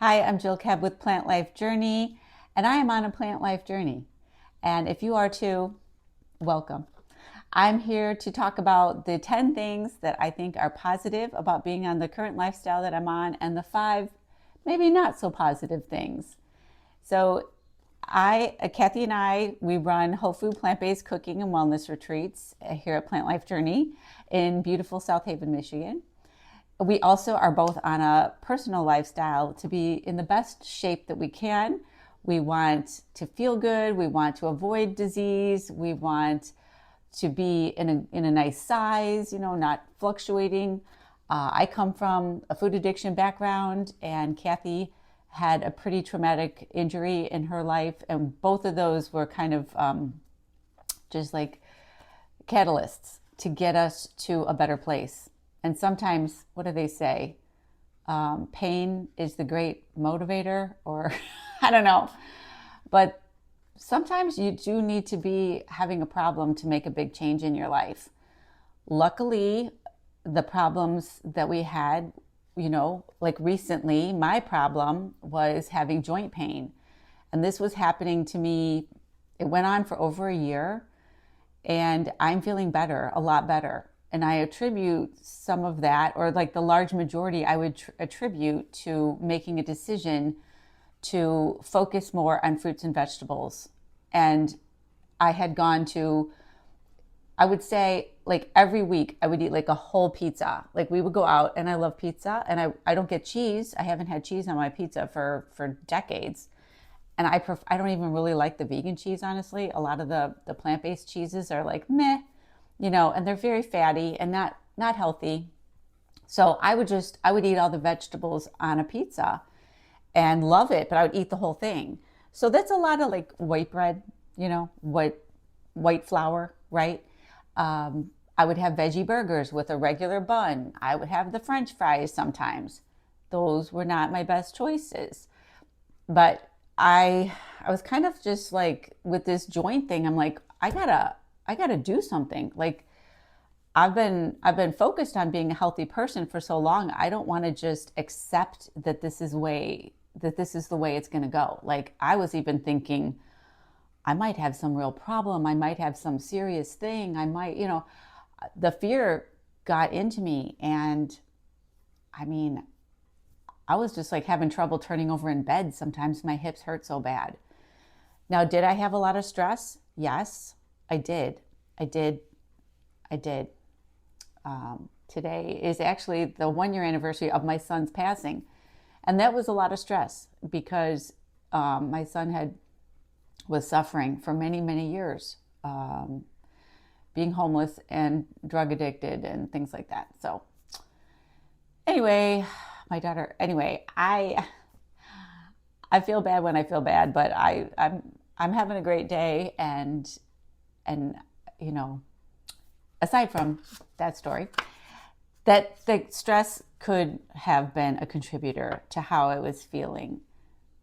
Hi, I'm Jill Keb with Plant Life Journey, and I am on a plant life journey. And if you are too, welcome. I'm here to talk about the 10 things that I think are positive about being on the current lifestyle that I'm on, and the 5 maybe not so positive things. So, Kathy and I, we run whole food plant-based cooking and wellness retreats here at Plant Life Journey in beautiful South Haven, Michigan. We also are both on a personal lifestyle to be in the best shape that we can. We want to feel good. We want to avoid disease. We want to be in a nice size, not fluctuating. I come from a food addiction background, and Kathy had a pretty traumatic injury in her life. And both of those were kind of just like catalysts to get us to a better place. And sometimes, what do they say? Pain is the great motivator, or I don't know. But sometimes you do need to be having a problem to make a big change in your life. Luckily, the problems that we had, like recently, my problem was having joint pain. And this was happening to me, it went on for over a year, and I'm feeling better, a lot better. And I attribute some of that, or like the large majority, I would attribute to making a decision to focus more on fruits and vegetables. And I had gone to, I would say, like every week, I would eat like a whole pizza. Like we would go out, and I love pizza, and I don't get cheese. I haven't had cheese on my pizza for decades. And I don't even really like the vegan cheese, honestly. A lot of the plant-based cheeses are like meh, and they're very fatty and not healthy. So I would eat all the vegetables on a pizza and love it, but I would eat the whole thing. So that's a lot of like white bread, white flour, right? I would have veggie burgers with a regular bun. I would have the French fries sometimes. Those were not my best choices. But I was kind of just like with this joint thing, I'm like, I gotta do something. Like I've been focused on being a healthy person for so long. I don't want to just accept that this is the way it's going to go. Like I was even thinking I might have some real problem. I might have some serious thing. I might, the fear got into me, and I mean, I was just like having trouble turning over in bed. Sometimes my hips hurt so bad. Now, did I have a lot of stress? Yes, I did. I did. I did. Today is actually the 1 year anniversary of my son's passing. And that was a lot of stress because my son was suffering for many, many years, being homeless and drug addicted and things like that. So anyway, I feel bad when I feel bad, but I'm having a great day, and aside from that story, that the stress could have been a contributor to how I was feeling.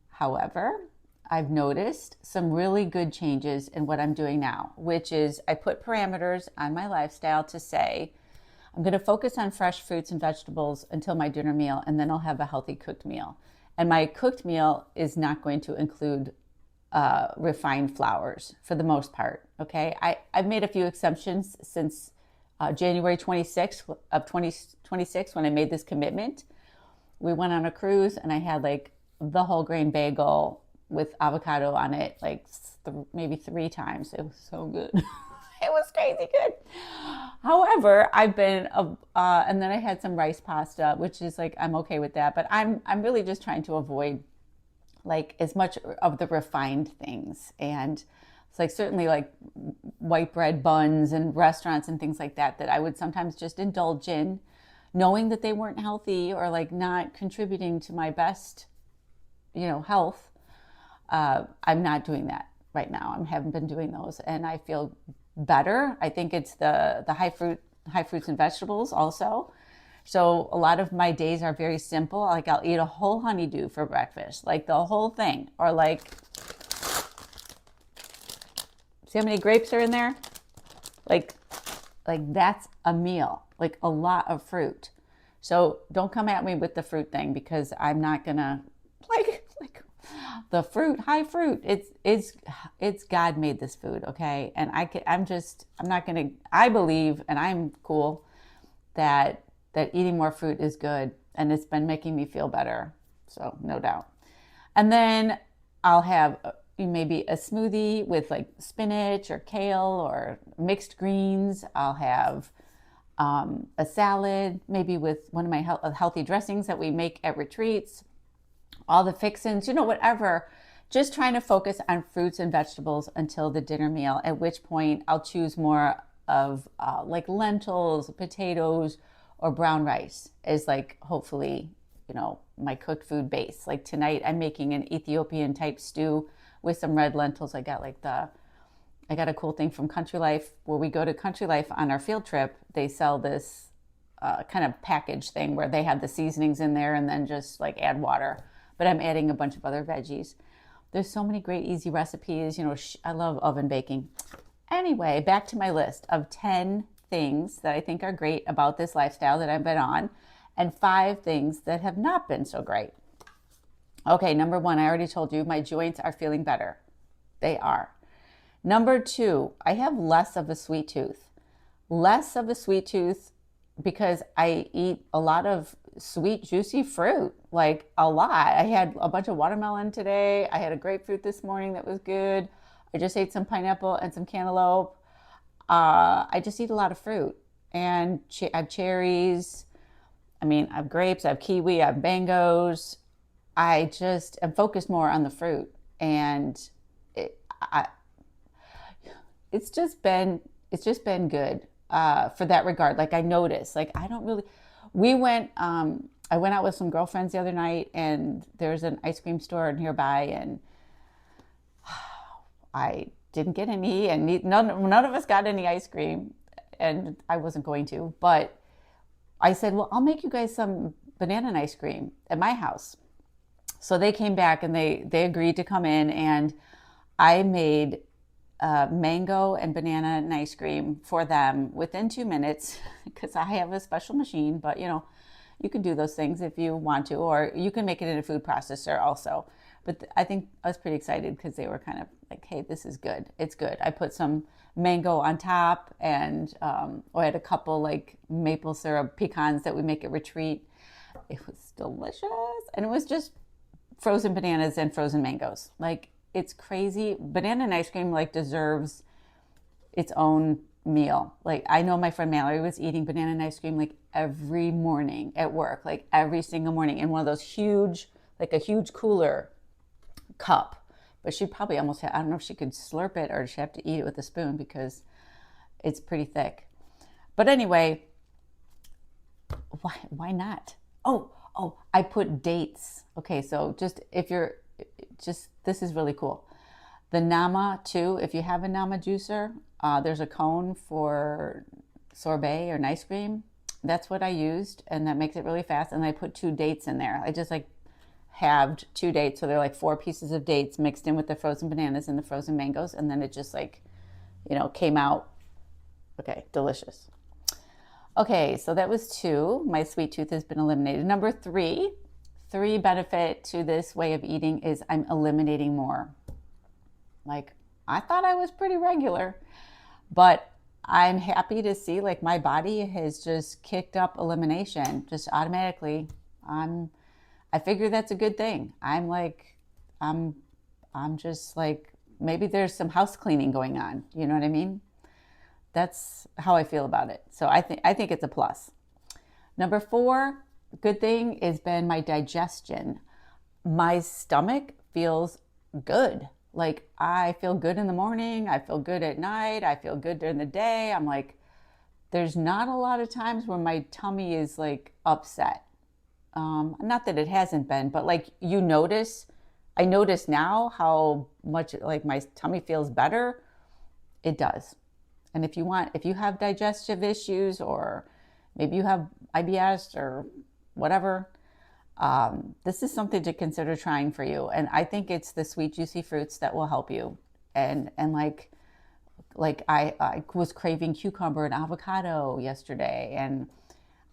However, I've noticed some really good changes in what I'm doing now, which is I put parameters on my lifestyle to say, I'm going to focus on fresh fruits and vegetables until my dinner meal, and then I'll have a healthy cooked meal. And my cooked meal is not going to include refined flours for the most part. Okay, I've made a few exceptions since January 26th of 2026 when I made this commitment. We went on a cruise, and I had like the whole grain bagel with avocado on it, like maybe 3 times. It was so good. It was crazy good. However, I've been, and then I had some rice pasta, which is like, I'm okay with that. But I'm really just trying to avoid like as much of the refined things. And it's like certainly like white bread buns and restaurants and things like that I would sometimes just indulge in, knowing that they weren't healthy or like not contributing to my best, health. I'm not doing that right now. I haven't been doing those, and I feel better. I think it's the high fruits and vegetables also. So a lot of my days are very simple. Like I'll eat a whole honeydew for breakfast, like the whole thing, or like, see how many grapes are in there? Like that's a meal, like a lot of fruit. So don't come at me with the fruit thing, because I'm not gonna like the fruit, high fruit. It's God made this food, okay? And I'm not gonna. I believe, and I'm cool that eating more fruit is good, and it's been making me feel better. So no doubt. And then I'll have maybe a smoothie with like spinach or kale or mixed greens. I'll have a salad, maybe with one of my healthy dressings that we make at retreats, all the fixins, whatever. Just trying to focus on fruits and vegetables until the dinner meal, at which point I'll choose more of like lentils, potatoes, or brown rice as like hopefully, my cooked food base. Like tonight I'm making an Ethiopian type stew with some red lentils. I got a cool thing from Country Life. Where we go to Country Life on our field trip, they sell this kind of package thing where they have the seasonings in there and then just like add water. But I'm adding a bunch of other veggies. There's so many great easy recipes. I love oven baking. Anyway, back to my list of 10 things that I think are great about this lifestyle that I've been on, and 5 things that have not been so great. Okay, number 1, I already told you, my joints are feeling better. They are. Number 2, I have less of a sweet tooth. Less of a sweet tooth because I eat a lot of sweet, juicy fruit, like a lot. I had a bunch of watermelon today. I had a grapefruit this morning that was good. I just ate some pineapple and some cantaloupe. I just eat a lot of fruit. And I have cherries. I have grapes, I have kiwi, I have mangoes. I just am focused more on the fruit. And it's just been good for that regard. Like I noticed, like I don't really, I went out with some girlfriends the other night, and there's an ice cream store nearby, and I didn't get any, and none of us got any ice cream, and I wasn't going to, but I said, well, I'll make you guys some banana and ice cream at my house. So they came back and they agreed to come in, and I made mango and banana and ice cream for them within 2 minutes because I have a special machine, but you can do those things if you want to, or you can make it in a food processor also. But I think I was pretty excited because they were kind of like, hey, this is good. It's good. I put some mango on top, and I had a couple like maple syrup pecans that we make at retreat. It was delicious. And it was just frozen bananas and frozen mangoes. Like, it's crazy. Banana and ice cream like deserves its own meal. Like, I know my friend Mallory was eating banana and ice cream like every morning at work, like every single morning in one of those huge, like a huge cooler cup. But she probably almost had, I don't know if she could slurp it or she have to eat it with a spoon because it's pretty thick. But anyway, why not? Oh, I put dates. Okay, so this is really cool. The Nama too, if you have a Nama juicer, there's a cone for sorbet or an ice cream. That's what I used, and that makes it really fast. And I put 2 dates in there. I just like halved 2 dates, so they're like 4 pieces of dates mixed in with the frozen bananas and the frozen mangoes, and then it just like, came out. Okay, delicious. Okay, so that was 2. My sweet tooth has been eliminated. Number 3 benefit to this way of eating is I'm eliminating more. Like, I thought I was pretty regular, but I'm happy to see like my body has just kicked up elimination just automatically. I figure that's a good thing. I'm just like, maybe there's some house cleaning going on. You know what I mean? That's how I feel about it. So I think it's a plus. Number 4, good thing has been my digestion. My stomach feels good. Like, I feel good in the morning. I feel good at night. I feel good during the day. I'm like, there's not a lot of times where my tummy is like upset. Not that it hasn't been, but like I notice now how much like my tummy feels better. It does. And if you have digestive issues, or maybe you have IBS or whatever, this is something to consider trying for you. And I think it's the sweet, juicy fruits that will help you. And like I was craving cucumber and avocado yesterday, and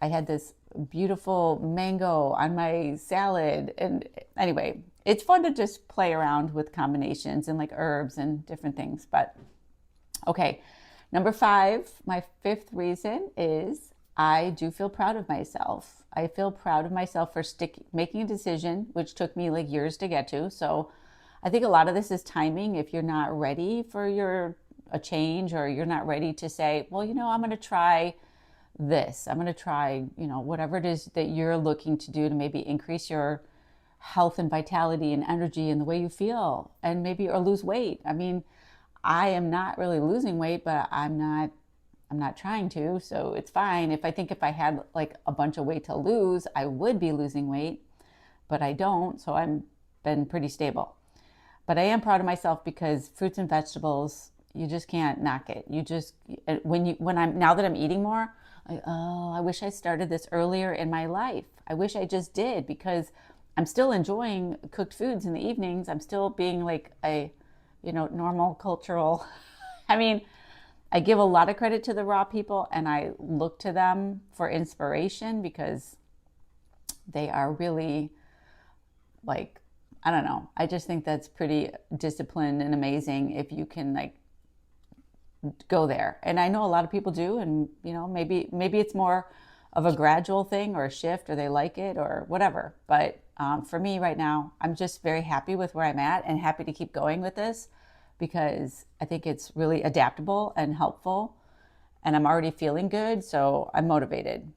I had this beautiful mango on my salad. And anyway, it's fun to just play around with combinations and like herbs and different things. But okay, number 5, my 5th reason is I do feel proud of myself. I feel proud of myself for making a decision, which took me like years to get to. So I think a lot of this is timing. If you're not ready for a change, or you're not ready to say, well, I'm going to try this. I'm going to try, whatever it is that you're looking to do to maybe increase your health and vitality and energy and the way you feel, and maybe, or lose weight. I mean, I am not really losing weight, but I'm not trying to, so it's fine. If I had like a bunch of weight to lose, I would be losing weight, but I don't, so I'm been pretty stable. But I am proud of myself because fruits and vegetables, you just can't knock it. You just, now that I'm eating more, I wish I started this earlier in my life. I wish I just did, because I'm still enjoying cooked foods in the evenings. I'm still being like a, normal cultural, I mean, I give a lot of credit to the raw people, and I look to them for inspiration, because they are really like, I don't know. I just think that's pretty disciplined and amazing if you can like go there. And I know a lot of people do, and maybe it's more of a gradual thing or a shift, or they like it or whatever. But for me right now, I'm just very happy with where I'm at and happy to keep going with this, because I think it's really adaptable and helpful, and I'm already feeling good, so I'm motivated.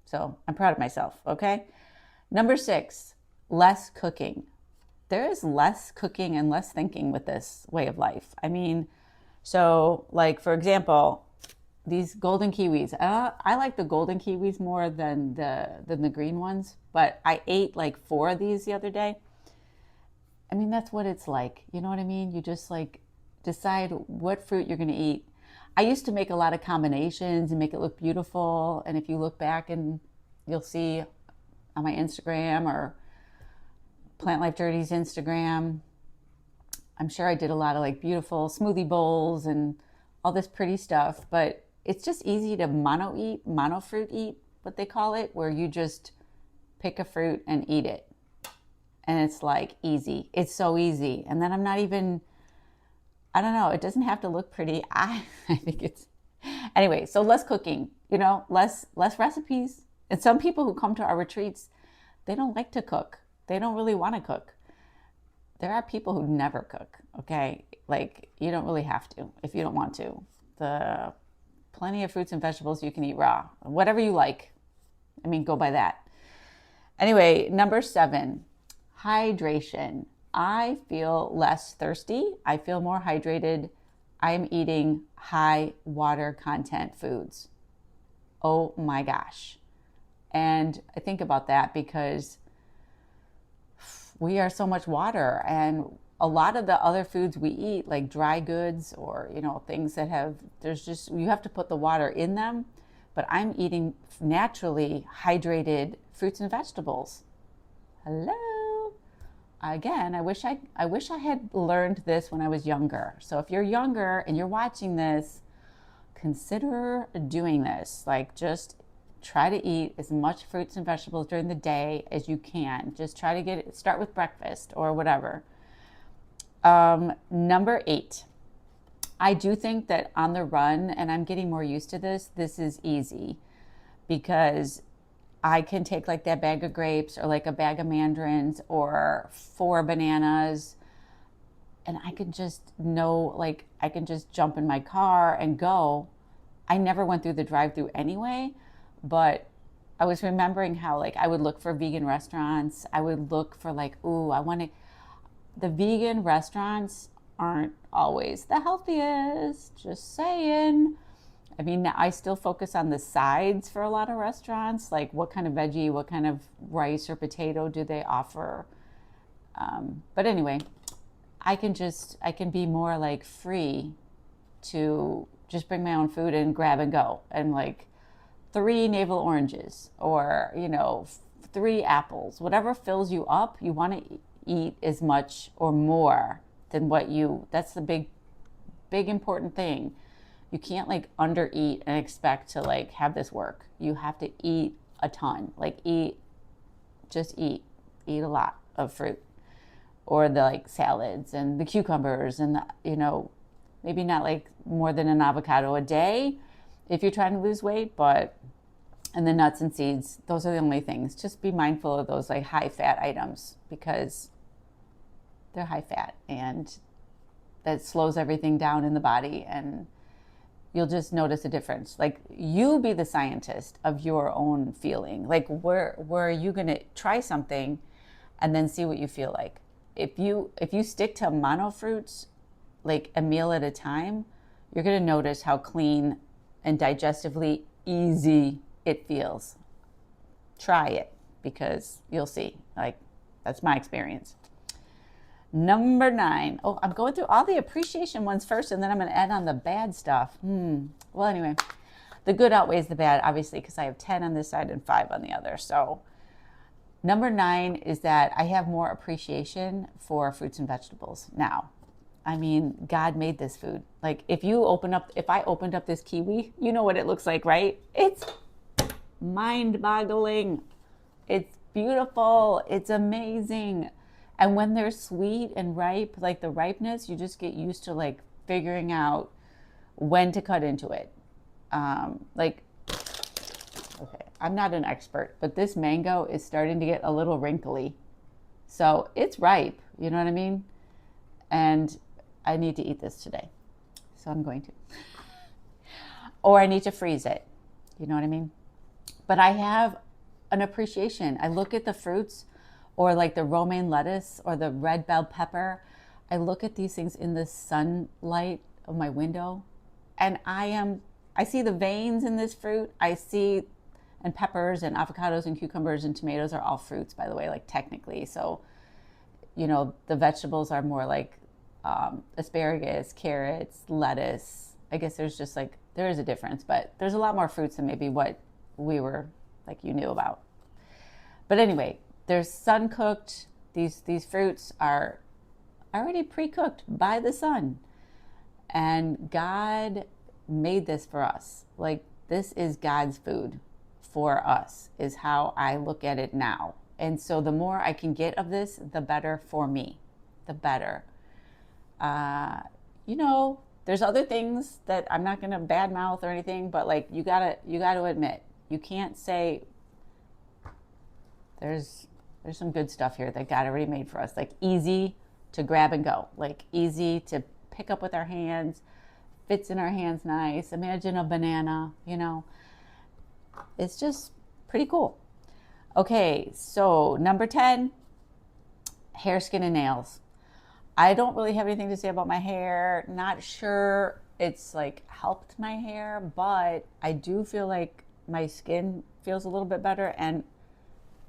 So I'm proud of myself, okay? Number 6, less cooking. There is less cooking and less thinking with this way of life. I mean, so like, for example, these golden kiwis. I like the golden kiwis more than the green ones, but I ate like 4 of these the other day. I mean, that's what it's like. You know what I mean? You just like decide what fruit you're going to eat. I used to make a lot of combinations and make it look beautiful. And if you look back, and you'll see on my Instagram or Plant Life Journey's Instagram, I'm sure I did a lot of like beautiful smoothie bowls and all this pretty stuff. But it's just easy to mono fruit eat, what they call it, where you just pick a fruit and eat it. And it's like easy. It's so easy. And then I'm not even, I don't know, it doesn't have to look pretty. I think it's, anyway, so less cooking, less recipes. And some people who come to our retreats, they don't like to cook. They don't really want to cook. There are people who never cook, okay? Like, you don't really have to if you don't want to. The plenty of fruits and vegetables you can eat raw, whatever you like. I mean, go by that. Anyway, number 7, hydration. I feel less thirsty. I feel more hydrated. I'm eating high water content foods. Oh my gosh. And I think about that because we are so much water, and a lot of the other foods we eat, like dry goods or, things that you have to put the water in them. But I'm eating naturally hydrated fruits and vegetables. Hello. Again, I wish I had learned this when I was younger. So if you're younger and you're watching this, consider doing this. Like, just try to eat as much fruits and vegetables during the day as you can. Just try to start with breakfast or whatever. Number 8, I do think that on the run, and I'm getting more used to this is easy, because I can take like that bag of grapes or like a bag of mandarins or 4 bananas, and I can just I can just jump in my car and go. I never went through the drive-through anyway, but I was remembering how like I would look for vegan restaurants. I would look for like, the vegan restaurants aren't always the healthiest, just saying. I mean, I still focus on the sides for a lot of restaurants, like what kind of veggie, what kind of rice or potato do they offer. But anyway, I can be more like free to just bring my own food and grab and go, and like 3 navel oranges or 3 apples, whatever fills you up. You want to eat as much or more than that's the big important thing. You can't like under eat and expect to like have this work. You have to eat a ton. Like just eat a lot of fruit, or the like salads and the cucumbers and maybe not like more than an avocado a day if you're trying to lose weight, and the nuts and seeds, those are the only things. Just be mindful of those like high fat items because they're high fat and that slows everything down in the body, and you'll just notice a difference. Like, you be the scientist of your own feeling. Like, where are you going to try something and then see what you feel like? If you stick to mono fruits, like a meal at a time, you're going to notice how clean and digestively easy it feels. Try it because you'll see. Like, that's my experience. Number 9. Oh, I'm going through all the appreciation ones first, and then I'm going to add on the bad stuff. Well, anyway, the good outweighs the bad, obviously, because I have 10 on this side and 5 on the other. So number 9 is that I have more appreciation for fruits and vegetables now. I mean, God made this food. Like, if I opened up this kiwi, you know what it looks like, right? It's mind-boggling. It's beautiful. It's amazing. And when they're sweet and ripe, like the ripeness, you just get used to like figuring out when to cut into it. Okay, I'm not an expert, but this mango is starting to get a little wrinkly. So it's ripe, you know what I mean? And I need to eat this today. So I'm going to. Or I need to freeze it, you know what I mean? But I have an appreciation. I look at the fruits, or like the romaine lettuce or the red bell pepper. I look at these things in the sunlight of my window, and I see the veins in this fruit. And peppers and avocados and cucumbers and tomatoes are all fruits, by the way, like technically. So, the vegetables are more like asparagus, carrots, lettuce. I guess there is a difference, but there's a lot more fruits than maybe what you knew about. But anyway, they're sun cooked. These fruits are already pre-cooked by the sun. And God made this for us. Like, this is God's food for us, is how I look at it now. And so the more I can get of this, the better for me. The better. There's other things that I'm not going to badmouth or anything, but like you gotta admit, you can't say there's some good stuff here that God already made for us, like easy to grab and go, like easy to pick up with our hands, fits in our hands nice. Imagine a banana, It's just pretty cool. Okay, so number 10, hair, skin, and nails. I don't really have anything to say about my hair. Not sure it's like helped my hair, but I do feel like my skin feels a little bit better, and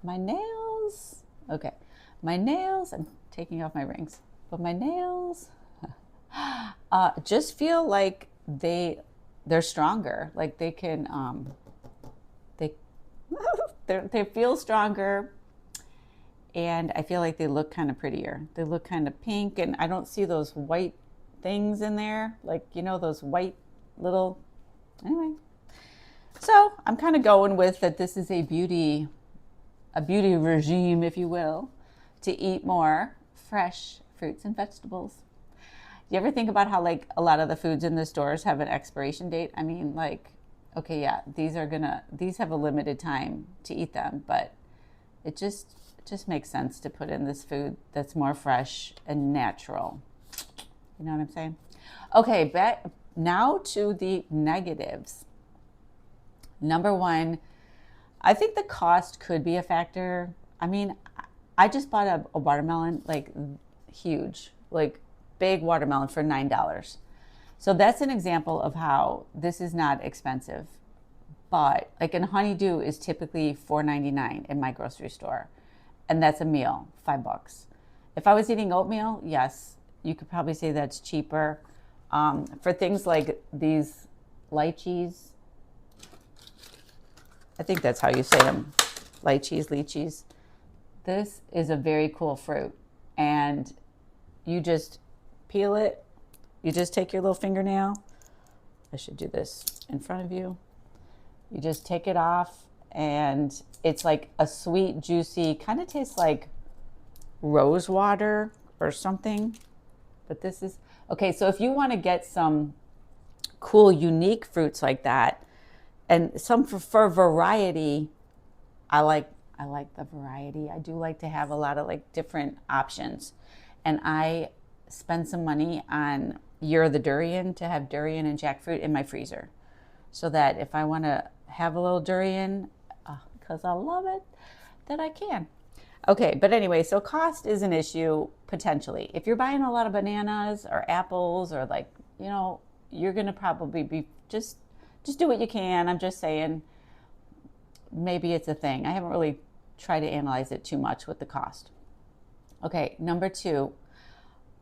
my nails, I'm taking off my rings, but my nails just feel like they're stronger. Like they can, they feel stronger, and I feel like they look kind of prettier. They look kind of pink, and I don't see those white things in there, like, those white little, anyway. So I'm kind of going with that this is a beauty regime, if you will, to eat more fresh fruits and vegetables. Do you ever think about how like a lot of the foods in the stores have an expiration date? I mean, like, okay, yeah, these have a limited time to eat them, but it just makes sense to put in this food that's more fresh and natural. You know what I'm saying? Okay, now to the negatives. Number 1, I think the cost could be a factor. I mean, I just bought a watermelon, like huge, like big watermelon for $9. So that's an example of how this is not expensive. But like a honeydew is typically $4.99 in my grocery store. And that's a meal, $5. If I was eating oatmeal, yes, you could probably say that's cheaper. For things like these lychees, I think that's how you say them, lychees. This is a very cool fruit. And you just peel it. You just take your little fingernail. I should do this in front of you. You just take it off and it's like a sweet, juicy, kind of tastes like rose water or something. But this is okay. So if you want to get some cool, unique fruits like that, and some for variety, I like I like the variety. I do like to have a lot of like different options, and I spend some money on Year of the Durian to have durian and jackfruit in my freezer, so that if I want to have a little durian, because I love it, that I can. Okay, but anyway, so cost is an issue potentially. If you're buying a lot of bananas or apples or like, you're going to probably be just do what you can. I'm just saying maybe it's a thing. I haven't really tried to analyze it too much with the cost. Okay, number 2,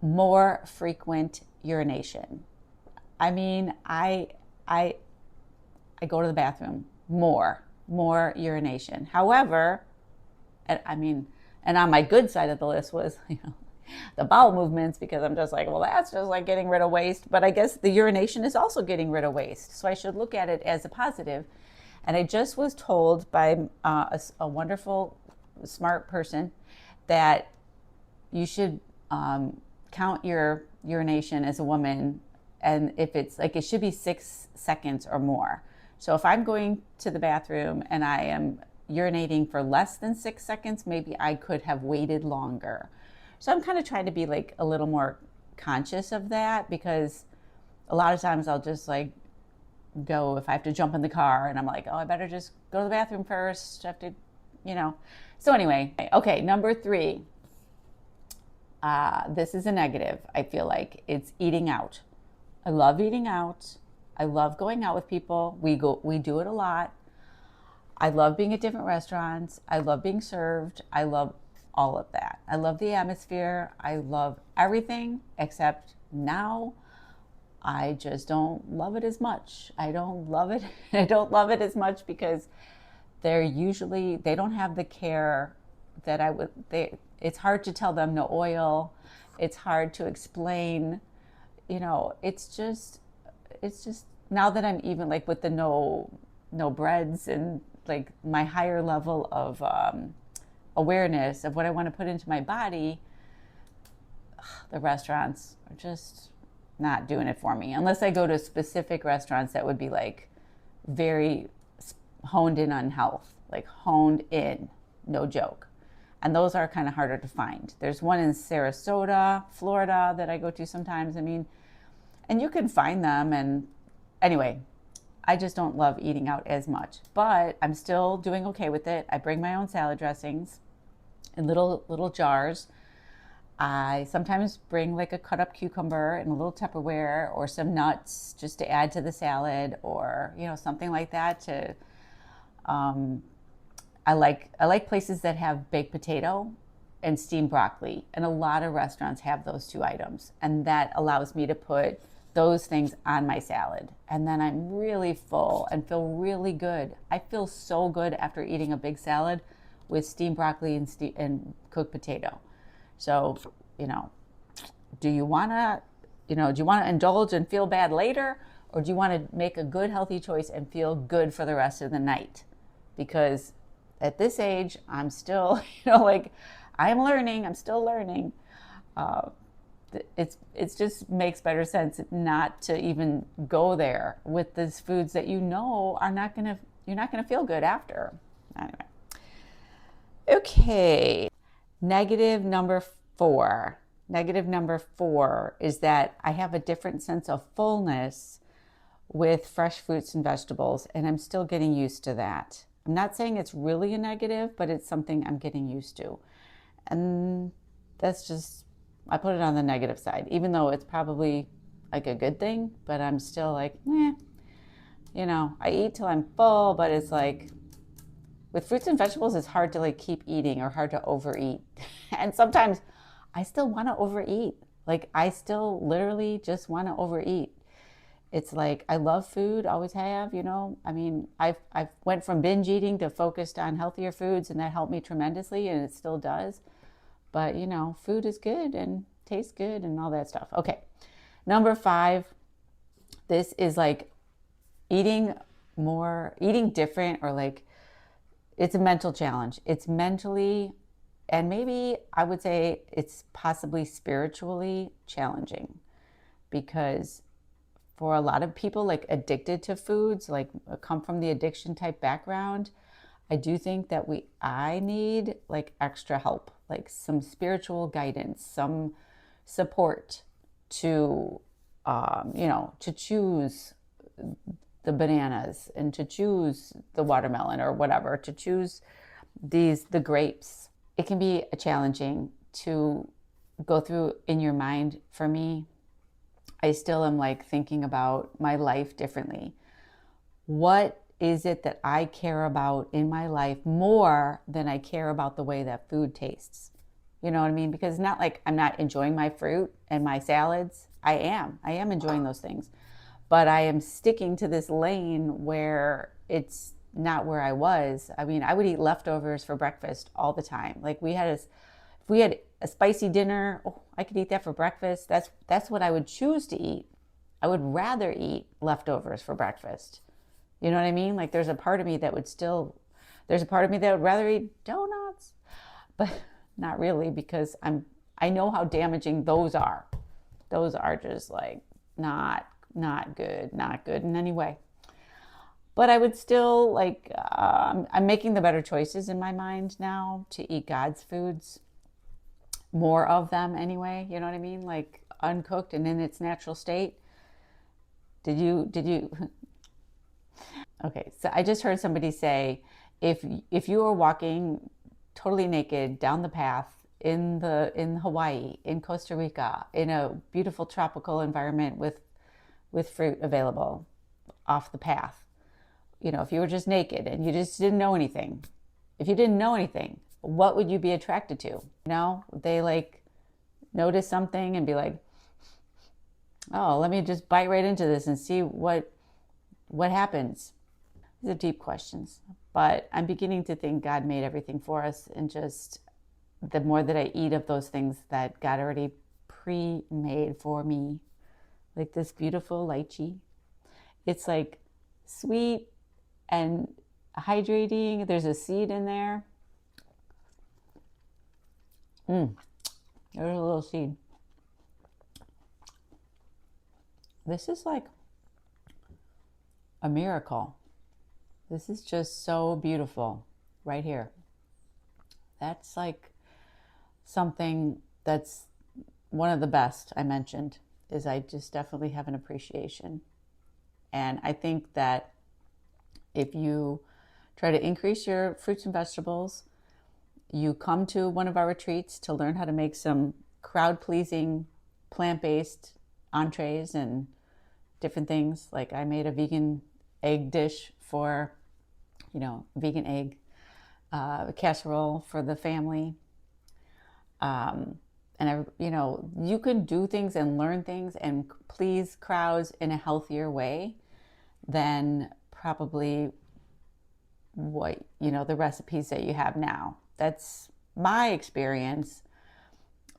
more frequent urination. I mean, I go to the bathroom more urination. However, and on my good side of the list was, the bowel movements, because I'm just like, well, that's just like getting rid of waste. But I guess the urination is also getting rid of waste. So I should look at it as a positive. And I just was told by a wonderful, smart person that you should count your urination as a woman. And if it's like, it should be 6 seconds or more. So if I'm going to the bathroom and I am urinating for less than 6 seconds, maybe I could have waited longer. So I'm kind of trying to be like a little more conscious of that, because a lot of times I'll just like go, if I have to jump in the car and I'm like, oh, I better just go to the bathroom first. I have to, So anyway, okay, number 3. This is a negative. I feel like it's eating out. I love eating out. I love going out with people. We do it a lot. I love being at different restaurants. I love being served. I love all of that. I love the atmosphere. I love everything, except now I just don't love it as much. I don't love it. I don't love it as much because they don't have the care that I would. It's hard to tell them no oil. It's hard to explain. It's just now that I'm even like with the no breads and like my higher level of awareness of what I want to put into my body, the restaurants are just not doing it for me. Unless I go to specific restaurants that would be like very honed in on health, like honed in, no joke. And those are kind of harder to find. There's one in Sarasota, Florida that I go to sometimes. And you can find them. And anyway, I just don't love eating out as much, but I'm still doing okay with it. I bring my own salad dressings in little jars. I sometimes bring like a cut up cucumber in a little Tupperware, or some nuts just to add to the salad, or something like that. I like places that have baked potato and steamed broccoli, and a lot of restaurants have those 2 items, and that allows me to put those things on my salad, and then I'm really full and feel really good. I feel so good after eating a big salad with steamed broccoli and cooked potato. So, do you want to indulge and feel bad later, or do you want to make a good healthy choice and feel good for the rest of the night? Because at this age, I'm still, I'm learning. I'm still learning. It just makes better sense not to even go there with these foods that you're not gonna feel good after. Anyway. Okay. Negative number 4. Negative number 4 is that I have a different sense of fullness with fresh fruits and vegetables, and I'm still getting used to that. I'm not saying it's really a negative, but it's something I'm getting used to. And that's just, I put it on the negative side, even though it's probably like a good thing, but I'm still like, I eat till I'm full, but it's like, with fruits and vegetables, it's hard to like keep eating or hard to overeat. And sometimes I still want to overeat. Like I still literally just want to overeat. It's like, I love food, always have, I've went from binge eating to focused on healthier foods, and that helped me tremendously, and it still does. But, food is good and tastes good and all that stuff. Okay. Number 5, this is like eating different, or like it's a mental challenge. It's mentally, and maybe I would say it's possibly spiritually challenging, because for a lot of people like addicted to foods, like come from the addiction type background, I do think that I need like extra help, like some spiritual guidance, some support to, to choose the bananas and to choose the watermelon or whatever, to choose the grapes. It can be challenging to go through in your mind. For me, I still am like thinking about my life differently. What is it that I care about in my life more than I care about the way that food tastes? You know what I mean? Because it's not like I'm not enjoying my fruit and my salads. I am. I am enjoying those things. But I am sticking to this lane where it's not where I was. I mean, I would eat leftovers for breakfast all the time. Like if we had a spicy dinner, oh, I could eat that for breakfast. That's what I would choose to eat. I would rather eat leftovers for breakfast. You know what I mean? Like there's a part of me that would rather eat donuts, but not really, because I know how damaging those are. Those are just like not good in any way. But I would still like, I'm making the better choices in my mind now to eat God's foods, more of them anyway. You know what I mean? Like uncooked and in its natural state. Did you? Okay, so I just heard somebody say, if you are walking totally naked down the path in Hawaii, in Costa Rica, in a beautiful tropical environment with fruit available off the path, if you were just naked and you just didn't know anything, if you didn't know anything, what would you be attracted to? They like notice something and be like, oh, let me just bite right into this and see what happens. These are deep questions, but I'm beginning to think God made everything for us, and just the more that I eat of those things that God already pre-made for me, like this beautiful lychee. It's like sweet and hydrating. There's a seed in there. There's a little seed. This is like a miracle. This is just so beautiful right here. That's like something that's one of the best I mentioned, is I just definitely have an appreciation. And I think that if you try to increase your fruits and vegetables, you come to one of our retreats to learn how to make some crowd-pleasing, plant-based entrees and different things. Like I made a vegan egg dish for, vegan egg casserole for the family. You can do things and learn things and please crowds in a healthier way than probably what, the recipes that you have now. That's my experience.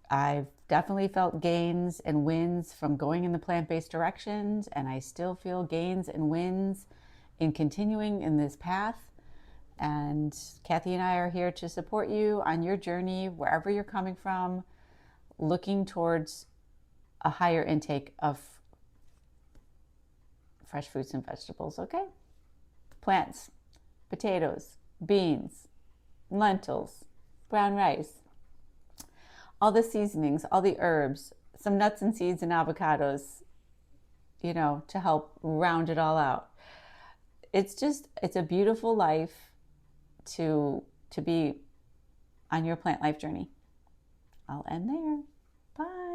I've definitely felt gains and wins from going in the plant-based directions, and I still feel gains and wins in continuing in this path. And Kathy and I are here to support you on your journey, wherever you're coming from, looking towards a higher intake of fresh fruits and vegetables, okay? Plants, potatoes, beans, lentils, brown rice, all the seasonings, all the herbs, some nuts and seeds and avocados, to help round it all out. It's a beautiful life to be on your plant life journey. I'll end there. Bye.